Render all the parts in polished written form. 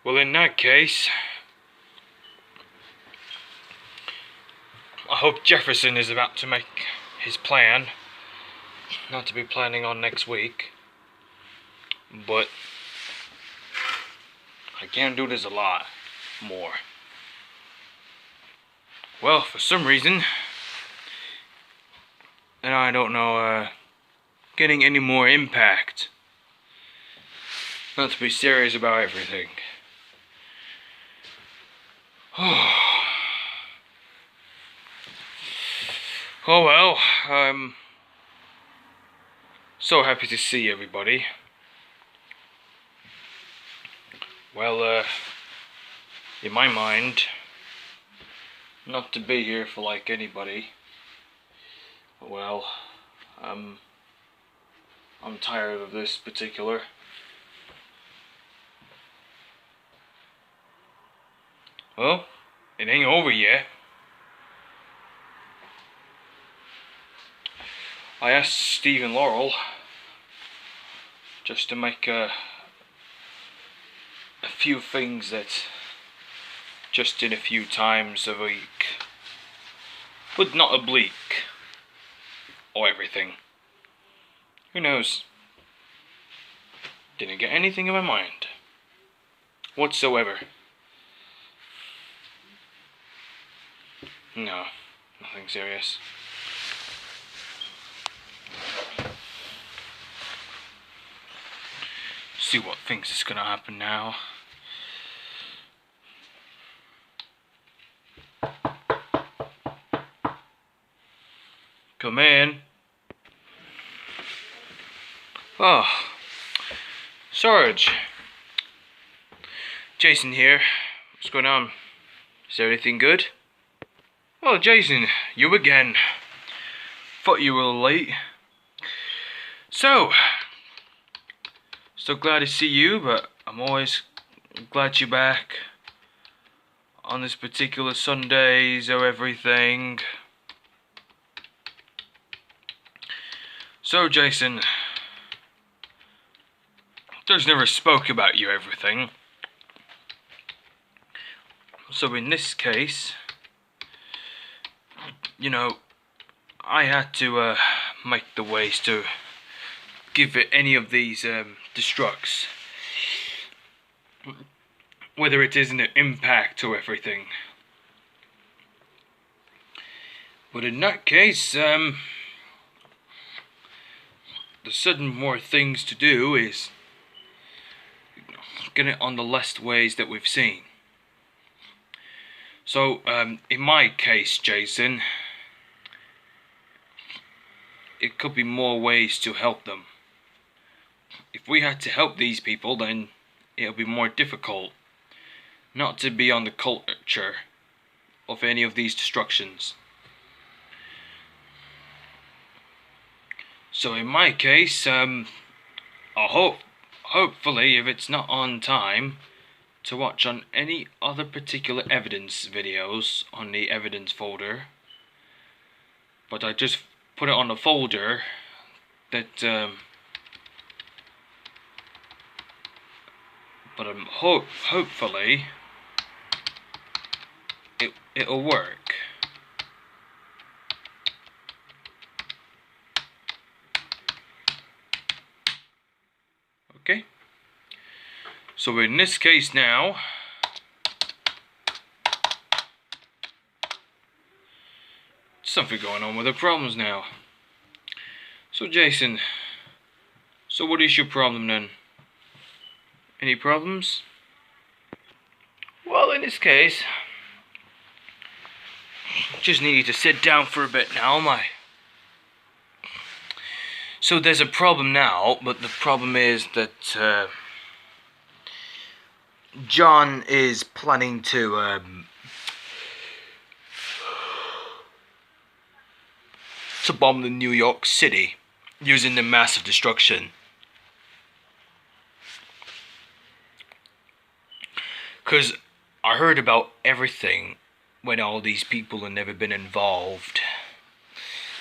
Well, in that case, I hope Jefferson is about to make his plan. Not to be planning on next week, but I can do this a lot more. Well, for some reason, and I don't know, getting any more impact. Not to be serious about everything. Oh well, I'm so happy to see everybody. Well, in my mind, not to be here for like anybody. Well, I'm tired of this particular. Well, it ain't over yet. I asked Steve and Laurel just to make a few things that just in a few times a week would not oblique or everything. Who knows? Didn't get anything in my mind whatsoever. No, nothing serious. See what thinks is gonna happen now. Come in. Oh, Sarge. Jason here. What's going on? Is there anything good? Oh, Jason, you again. Thought you were late. So glad to see you, but I'm always glad you're back on this particular Sundays or everything. So, Jason, there's never spoke about you everything. So in this case, you know, I had to make the ways to give it any of these destructs, whether it is an impact or everything. But in that case, the sudden more things to do is get it on the less ways that we've seen. So, in my case, Jason, it could be more ways to help them. If we had to help these people, then it'll be more difficult not to be on the culture of any of these destructions. So in my case, hopefully, if it's not on time, to watch on any other particular evidence videos on the evidence folder. But I just put it on a folder that but I'm hopefully it'll work. Okay. So in this case now, something going on with the problems now. So Jason, so what is your problem then? Any problems? Well, in this case, just need to sit down for a bit now, So there's a problem now, but the problem is that John is planning to bomb the New York City using the massive destruction. Because I heard about everything when all these people have never been involved.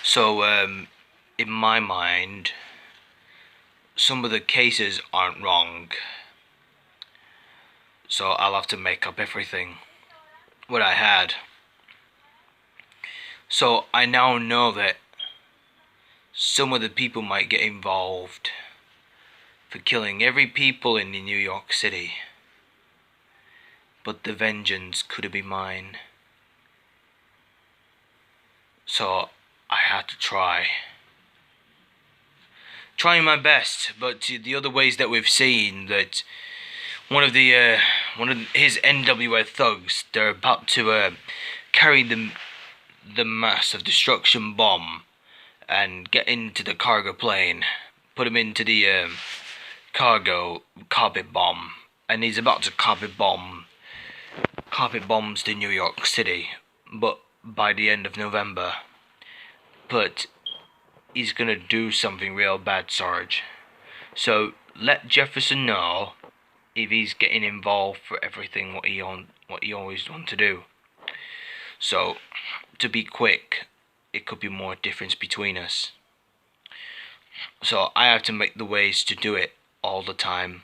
So, in my mind, some of the cases aren't wrong. So I'll have to make up everything what I had. So I now know that some of the people might get involved for killing every people in New York City. But the vengeance could be mine. So I had to try. Trying my best, but the other ways that we've seen that one of his NWA thugs, they're about to carry the massive destruction bomb and get into the cargo plane, put him into the carpet bomb, and he's about to carpet bombs to New York City, but by the end of November. But he's gonna do something real bad, Sarge. So let Jefferson know if he's getting involved for everything what he always wants to do. So to be quick, it could be more difference between us. So I have to make the ways to do it all the time.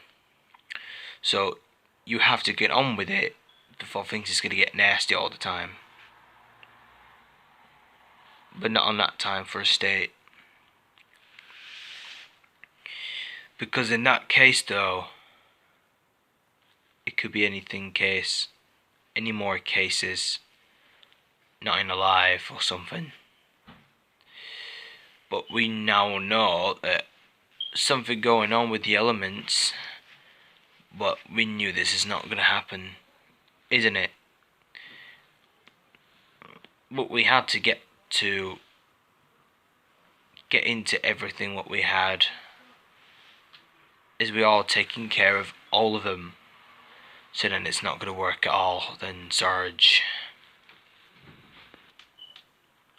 So you have to get on with it before things is gonna get nasty all the time. But not on that time for a state. Because in that case though, it could be anything case. Any more cases. Not in alive or something. But we now know that something going on with the elements. But we knew this is not gonna happen. Isn't it? But we had to get into everything what we had. Is we all taking care of all of them. So then it's not going to work at all then, Sarge.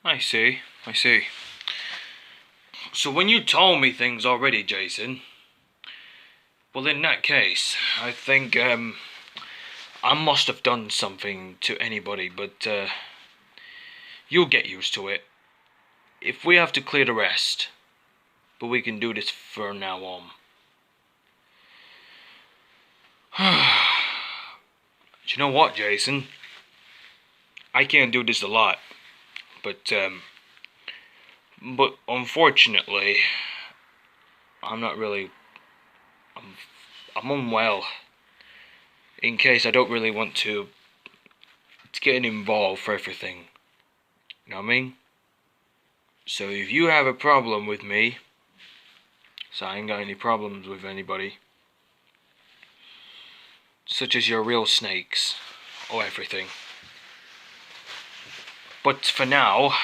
I see. So when you told me things already, Jason, well in that case, I think I must have done something to anybody, but you'll get used to it. If we have to clear the rest, but we can do this from now on. Do you know what, Jason? I can't do this a lot, but unfortunately, I'm not really. I'm unwell. In case I don't really want to get involved for everything. You know what I mean? So if you have a problem with me, so I ain't got any problems with anybody, such as your real snakes or everything. But for now,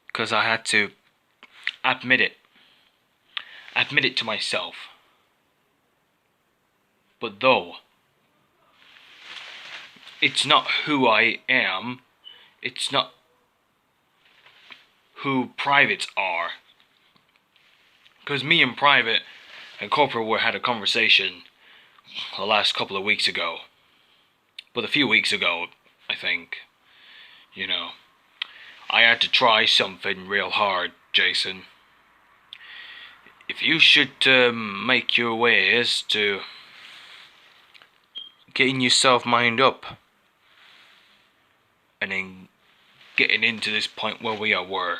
because I had to admit it to myself. But though, it's not who I am, it's not who privates are. Because me and Private and Corporal had a conversation the last couple of weeks ago. But a few weeks ago, I think. You know, I had to try something real hard, Jason. If you should make your ways to getting yourself minded up and then getting into this point where we were,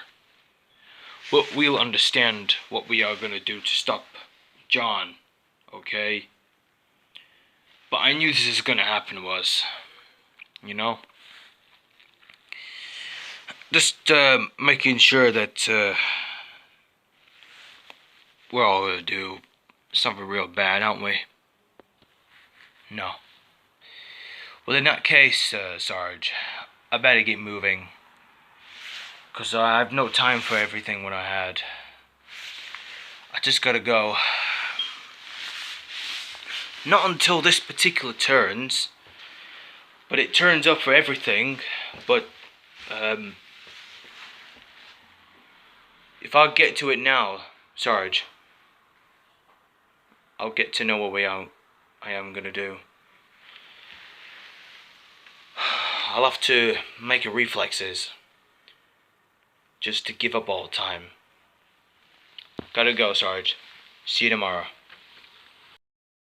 but we'll understand what we are going to do to stop John, okay? But I knew this is going to happen to us, you know? Just making sure that we're all going to do something real bad, aren't we? No. Well, in that case, Sarge, I better get moving. Because I have no time for everything what I had. I just gotta go. Not until this particular turns. But it turns up for everything. But, if I get to it now, Sarge, I'll get to know what I am gonna do. I'll have to make a reflexes. Just to give up all the time. Gotta go, Sarge. See you tomorrow.